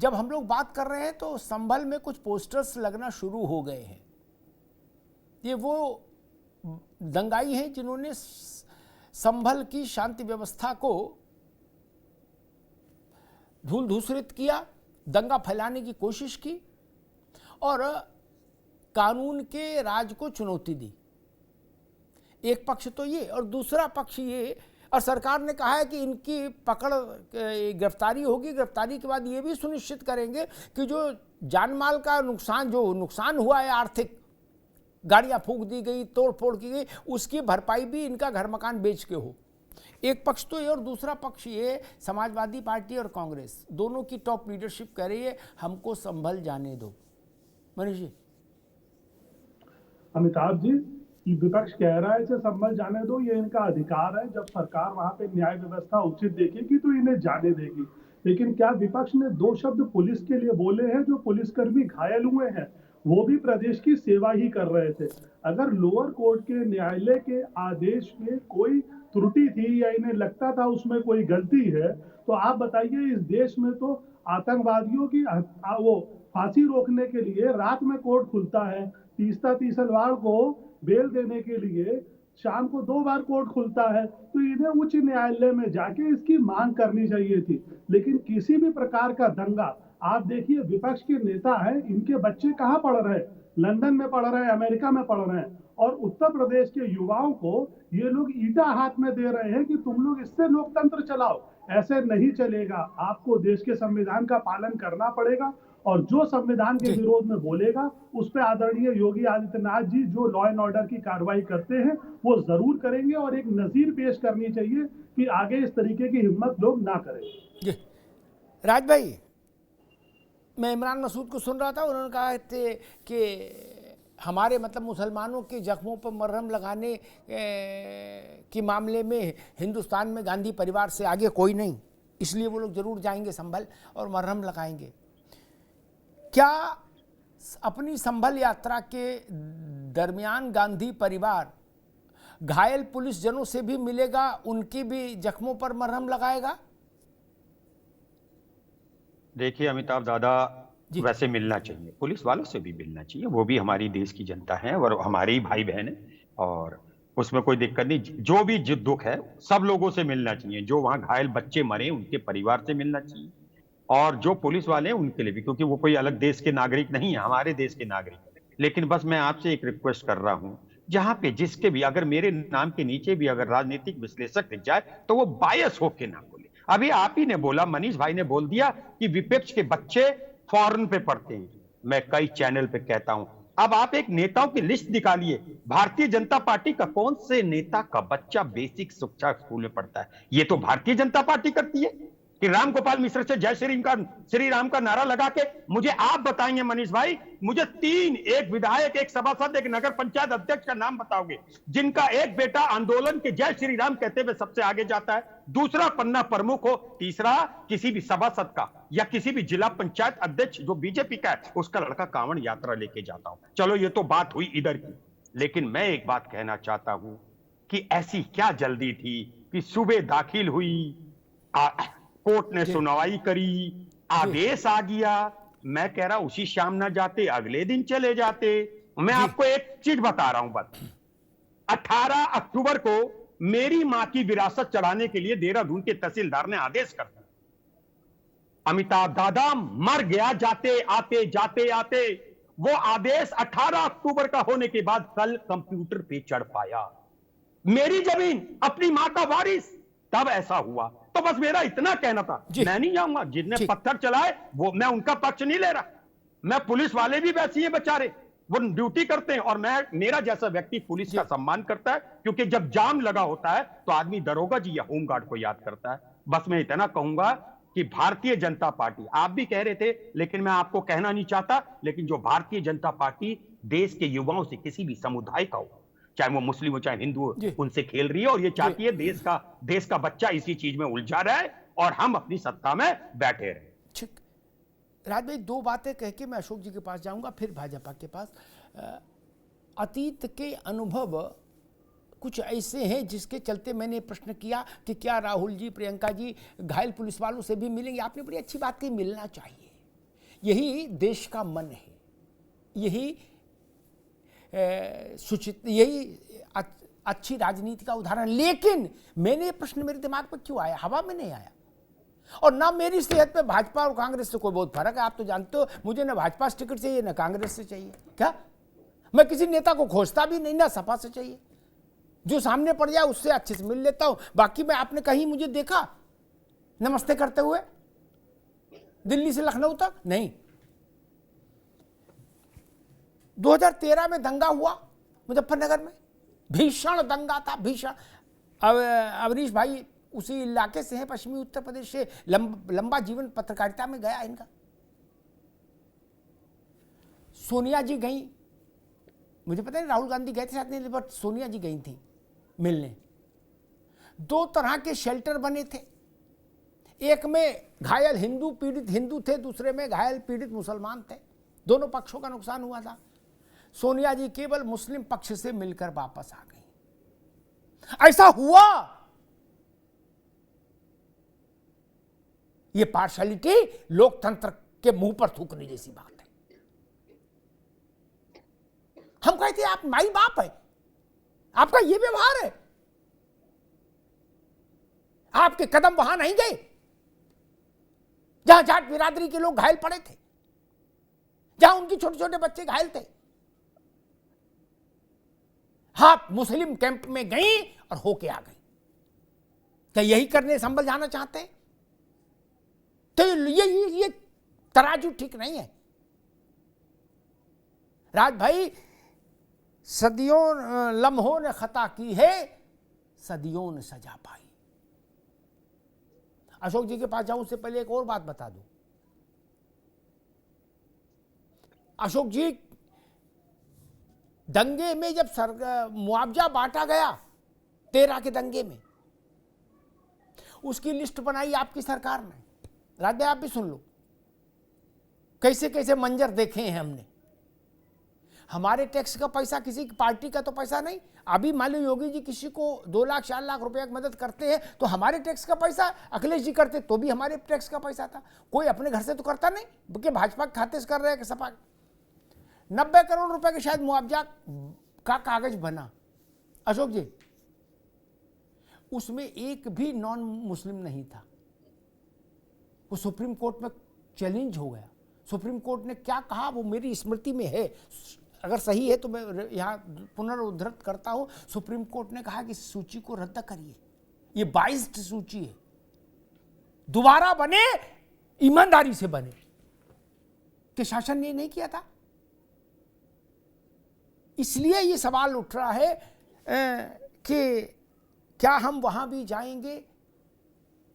जब हम लोग बात कर रहे हैं तो संभल में कुछ पोस्टर्स लगना शुरू हो गए हैं। ये वो दंगाई हैं जिन्होंने संभल की शांति व्यवस्था को धूल धूसरित किया, दंगा फैलाने की कोशिश की और कानून के राज को चुनौती दी। एक पक्ष तो ये, और दूसरा पक्ष ये, और सरकार ने कहा है कि इनकी पकड़ गिरफ्तारी होगी, गिरफ्तारी के बाद ये भी सुनिश्चित करेंगे कि जो जान माल का नुकसान हुआ है, आर्थिक गाड़ियां फूंक दी गई, तोड़ फोड़ की गई, उसकी भरपाई भी इनका घर मकान बेच के हो। एक पक्ष तो ये, और दूसरा पक्ष ये, समाजवादी पार्टी और कांग्रेस दोनों की टॉप लीडरशिप कह रही है हमको संभल जाने दो। मनीष जी। अमिताभ जी, विपक्ष कह रहा है इसे संभल जाने दो, ये इनका अधिकार है। जब सरकार वहां पे न्याय व्यवस्था उचित देखेगी तो इन्हें जाने देगी। लेकिन क्या विपक्ष ने 2 शब्द पुलिस के लिए बोले हैं? जो पुलिसकर्मी घायल हुए हैं वो भी प्रदेश की सेवा ही कर रहे थे। अगर लोअर कोर्ट के न्यायालय के आदेश में कोई त्रुटि थी या इन्हें लगता था उसमें कोई गलती है, तो आप बताइए, इस देश में तो आतंकवादियों की वो फांसी रोकने के लिए रात में कोर्ट खुलता है, तीसरा तीसरवार को बेल देने के लिए शाम को 2 बार कोर्ट खुलता है। तो इन्हें उच्च न्यायालय में जाके इसकी मांग करनी चाहिए थी। लेकिन किसी भी प्रकार का दंगा, आप देखिए विपक्ष के नेता हैं, इनके बच्चे कहाँ पढ़ रहे हैं? लंदन में पढ़ रहे हैं, अमेरिका में पढ़ रहे हैं, और उत्तर प्रदेश के युवाओं को ये लोग ईंटा हाथ में दे रहे हैं कि तुम लोग इससे लोकतंत्र चलाओ। ऐसे नहीं चलेगा। आपको देश के संविधान का पालन करना पड़ेगा, और जो संविधान के विरोध में बोलेगा उस पर आदरणीय योगी आदित्यनाथ जी जो लॉ एंड ऑर्डर की कार्रवाई करते हैं वो जरूर करेंगे, और एक नजीर पेश करनी चाहिए कि आगे इस तरीके की हिम्मत लोग ना करें। राज भाई, मैं इमरान मसूद को सुन रहा था, उन्होंने कहा थे कि हमारे मतलब मुसलमानों के जख्मों पर मरहम लगाने के मामले में हिंदुस्तान में गांधी परिवार से आगे कोई नहीं, इसलिए वो लोग जरूर जाएंगे संभल और मरहम लगाएंगे। क्या अपनी संभल यात्रा के दरमियान गांधी परिवार घायल पुलिस जनों से भी मिलेगा, उनकी भी जख्मों पर मरहम लगाएगा? देखिए अमिताभ दादा, वैसे मिलना चाहिए, पुलिस वालों से भी मिलना चाहिए, वो भी हमारी देश की जनता है और हमारे ही भाई बहन है, और उसमें कोई दिक्कत नहीं। जो भी दुख है सब लोगों से मिलना चाहिए। जो वहां घायल बच्चे मरे उनके परिवार से मिलना चाहिए, और जो पुलिस वाले हैं उनके लिए भी, क्योंकि वो कोई अलग देश के नागरिक नहीं है, हमारे देश के नागरिक है। लेकिन बस मैं आपसे एक रिक्वेस्ट कर रहा हूं, जहां पे जिसके भी अगर मेरे नाम के नीचे भी अगर राजनीतिक विश्लेषक दिख जाए तो वो बायस होके ना बोले। अभी आप ही ने बोला, मनीष भाई ने बोल दिया कि विपक्ष के बच्चे फॉरेन पे पढ़ते हैं। मैं कई चैनल पे कहता हूं, अब आप एक नेताओं की लिस्ट निकालिए, भारतीय जनता पार्टी का कौन से नेता का बच्चा बेसिक शिक्षा स्कूल में पढ़ता है? ये तो भारतीय जनता पार्टी करती है कि राम गोपाल मिश्र से जय श्री राम का नारा लगा के। मुझे आप बताएंगे मनीष भाई, मुझे 3, एक विधायक, एक सभासद, एक नगर पंचायत अध्यक्ष का नाम बताओगे जिनका एक बेटा आंदोलन के जय श्री राम कहते हुए सबसे आगे जाता है, दूसरा पन्ना प्रमुख हो, तीसरा किसी भी सभासद का या किसी भी जिला पंचायत अध्यक्ष जो बीजेपी का है उसका लड़का कांवड़ यात्रा लेके जाता हूं। चलो ये तो बात हुई इधर की, लेकिन मैं एक बात कहना चाहता हूं कि ऐसी क्या जल्दी थी कि सुबह दाखिल हुई, कोर्ट ने सुनवाई करी, आदेश आ गया, मैं कह रहा उसी शाम ना जाते अगले दिन चले जाते। मैं आपको एक चीज बता रहा हूं, बस 18 अक्टूबर को मेरी मां की विरासत चढ़ाने के लिए देहरादून के तहसीलदार ने आदेश कर दिया। अमिताभ दादा मर गया जाते आते जाते आते। वो आदेश 18 अक्टूबर का होने के बाद कल कंप्यूटर पे चढ़ पाया। मेरी जमीन, अपनी मां का वारिस, तब ऐसा हुआ। तो बस मेरा इतना कहना था, मैं नहीं जाऊंगा जिनने पत्थर चलाए वो, मैं उनका पक्ष नहीं ले रहा। मैं पुलिस वाले भी वैसे ही बेचारे, वो ड्यूटी करते हैं, और मेरा जैसा व्यक्ति पुलिस का सम्मान करता है, क्योंकि जब जाम लगा होता है तो आदमी दरोगा जी या होमगार्ड को याद करता है। बस मैं इतना कहूंगा कि भारतीय जनता पार्टी, आप भी कह रहे थे लेकिन मैं आपको कहना नहीं चाहता, लेकिन जो भारतीय जनता पार्टी देश के युवाओं से किसी भी समुदाय का हो, चाहे वो मुस्लिम हो चाहे हिंदू हो, उनसे खेल रही है, और ये चाहती है देश का बच्चा इसी चीज में उलझा रहे और हम अपनी सत्ता में बैठे रहे। ठीक, राज भाई 2 बातें कह के मैं अशोक जी के पास जाऊंगा, फिर भाजपा के पास। अतीत के अनुभव कुछ ऐसे हैं जिसके चलते मैंने प्रश्न किया कि क्या राहुल जी, प्रियंका जी घायल पुलिस वालों से भी मिलेंगे। आपने बड़ी अच्छी बात कही, मिलना चाहिए, यही देश का मन है, यही सुचित, यही अच्छी राजनीति का उदाहरण। लेकिन मैंने ये प्रश्न मेरे दिमाग पर क्यों आया, हवा में नहीं आया। और ना मेरी सेहत पे भाजपा और कांग्रेस से कोई बहुत फर्क है, आप तो जानते हो। मुझे ना भाजपा से टिकट चाहिए ना कांग्रेस से चाहिए। क्या मैं किसी नेता को खोजता भी नहीं, ना सपा से चाहिए। जो सामने पड़ जाए उससे अच्छे से मिल लेता हूं। बाकी मैं, आपने कहीं मुझे देखा नमस्ते करते हुए दिल्ली से लखनऊ तक? नहीं। 2013 में दंगा हुआ मुजफ्फरनगर में, भीषण दंगा था, भीषण। अवनीश भाई उसी इलाके से हैं, पश्चिमी उत्तर प्रदेश से, लंबा जीवन पत्रकारिता में गया इनका। सोनिया जी गई, मुझे पता नहीं राहुल गांधी गए थे साथ नहीं, बट सोनिया जी गई थी मिलने। 2 तरह के शेल्टर बने थे, एक में घायल हिंदू पीड़ित हिंदू थे, दूसरे में घायल पीड़ित मुसलमान थे। दोनों पक्षों का नुकसान हुआ था। सोनिया जी केवल मुस्लिम पक्ष से मिलकर वापस आ गई। ऐसा हुआ, ये पार्शलिटी लोकतंत्र के मुंह पर थूकने जैसी बात है। हम कहते हैं आप माई बाप है, आपका ये व्यवहार है, आपके कदम वहां नहीं गए जहां जाट बिरादरी के लोग घायल पड़े थे, जहां उनके छोटे छोटे बच्चे घायल थे। आप मुस्लिम कैंप में गई और होके आ गई। क्या यही करने संभल जाना चाहते हैं? तो ये तराजू ठीक नहीं है। राज भाई, सदियों लम्हों ने खता की है, सदियों ने सजा पाई। अशोक जी के पास जाऊं उससे पहले एक और बात बता दूं। अशोक जी, दंगे में जब मुआवजा बांटा गया 13 के दंगे में, उसकी लिस्ट बनाई आपकी सरकार ने। राधे, आप भी सुन लो, कैसे कैसे मंजर देखे हैं हमने। हमारे टैक्स का पैसा, किसी पार्टी का तो पैसा नहीं। अभी मान लो योगी जी किसी को 2 लाख 4 लाख रुपए की मदद करते हैं तो हमारे टैक्स का पैसा, अखिलेश जी करते तो भी हमारे टैक्स का पैसा था। कोई अपने घर से तो करता नहीं, बल्कि भाजपा के खाते से कर रहे हैं कि सपा। 90 करोड़ रुपए के शायद मुआवजा का कागज बना। अशोक जी, उसमें एक भी नॉन मुस्लिम नहीं था। वो सुप्रीम कोर्ट में चैलेंज हो गया। सुप्रीम कोर्ट ने क्या कहा वो मेरी स्मृति में है, अगर सही है तो मैं यहाँ पुनरुद्धृत करता हूँ। सुप्रीम कोर्ट ने कहा कि सूची को रद्द करिए, ये बाइस्ड सूची है, दोबारा बने, ईमानदारी से बने। कि शासन ने नहीं किया था। इसलिए ये सवाल उठ रहा है कि क्या हम वहां भी जाएंगे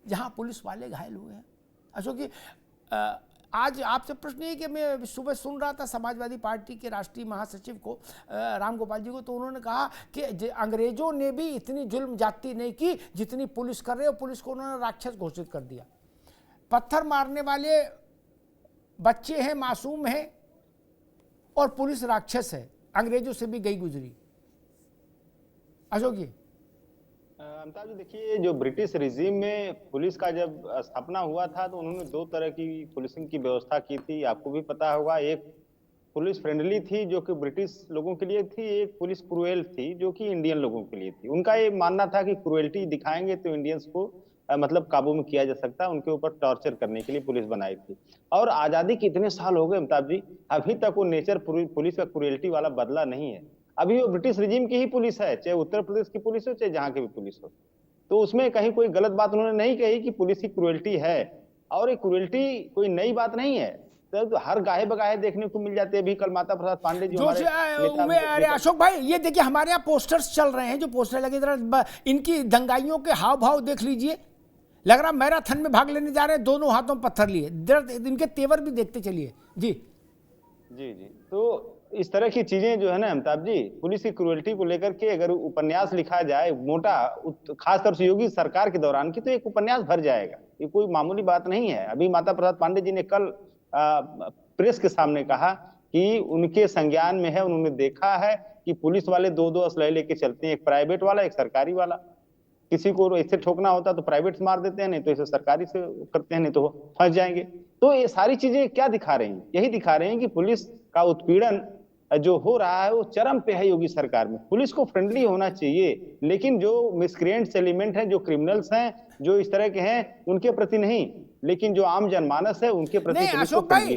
जहां पुलिस वाले घायल हुए हैं। अशोक जी, आज आपसे प्रश्न है कि मैं सुबह सुन रहा था समाजवादी पार्टी के राष्ट्रीय महासचिव को, राम गोपाल जी को, तो उन्होंने कहा कि अंग्रेजों ने भी इतनी जुल्म जाती नहीं की जितनी पुलिस कर रहे हो। पुलिस को उन्होंने राक्षस घोषित कर दिया। पत्थर मारने वाले बच्चे हैं, मासूम हैं, और पुलिस राक्षस है, अंग्रेजों से भी गई गुजरी। अशोक जी, अमिताभ जी, देखिए, जो ब्रिटिश रिजीम में पुलिस का जब स्थापना हुआ था तो उन्होंने 2 तरह की पुलिसिंग की व्यवस्था की थी। आपको भी पता होगा, एक पुलिस फ्रेंडली थी जो कि ब्रिटिश लोगों के लिए थी, एक पुलिस क्रूएल थी जो कि इंडियन लोगों के लिए थी। उनका ये मानना था कि क्रूएल्टी दिखाएंगे तो इंडियंस को मतलब काबू में किया जा सकता है। उनके ऊपर टॉर्चर करने के लिए पुलिस बनाई थी। और आजादी के इतने साल हो गए अमिताभ जी, अभी तक वो नेचर पुलिस का क्रूएल्टी वाला बदला नहीं है। अभी वो ब्रिटिश रिजीम की ही पुलिस है, चाहे उत्तर प्रदेश की पुलिस हो चाहे जहां की भी पुलिस हो। तो उसमें कहीं कोई गलत बात उन्होंने नहीं कही कि पुलिस की क्रूएल्टी है। और ये क्रूएल्टी कोई नई बात नहीं है, तो हर गाहे बगाहे देखने को मिल जाते हैं। अभी कल माता प्रसाद पांडे जी अरे अशोक भाई, ये देखिए हमारे यहाँ पोस्टर्स चल रहे हैं, जो पोस्टर लगे, जरा इनकी दंगाइयों के हाव भाव देख लीजिए। लग रहा मैराथन में भाग लेने जा रहे हैं, दोनों हाथों में पत्थर लिए। इनके तेवर भी देखते चलिए। जी जी जी। तो इस तरह की चीजें जो है ना अमिताभ जी, पुलिस की क्रूएल्टी को लेकर के अगर उपन्यास लिखा जाए मोटा, खासतौर से योगी सरकार के दौरान की, तो एक उपन्यास भर जाएगा। ये कोई मामूली बात नहीं है। अभी माता प्रसाद पांडे जी ने कल प्रेस के सामने कहा कि उनके संज्ञान में है, उन्होंने देखा है कि पुलिस वाले 2-2 असलहे लेके चलते हैं, एक प्राइवेट वाला एक सरकारी वाला। किसी को इससे ठोकना होता तो प्राइवेट से मार देते हैं, नहीं तो इसे सरकारी से करते हैं, नहीं तो फंस जाएंगे। तो तो ये सारी चीजें क्या दिखा रही हैं? यही दिखा रहे हैं कि पुलिस का उत्पीड़न जो हो रहा है वो चरम पे है योगी सरकार में। पुलिस को फ्रेंडली होना चाहिए, लेकिन जो मिसक्रिएंट्स एलिमेंट हैं, जो क्रिमिनल्स हैं, जो इस तरह के हैं, उनके प्रति नहीं, लेकिन जो आम जनमानस है उनके प्रति नहीं पुलिस को अशोक भाई, friendly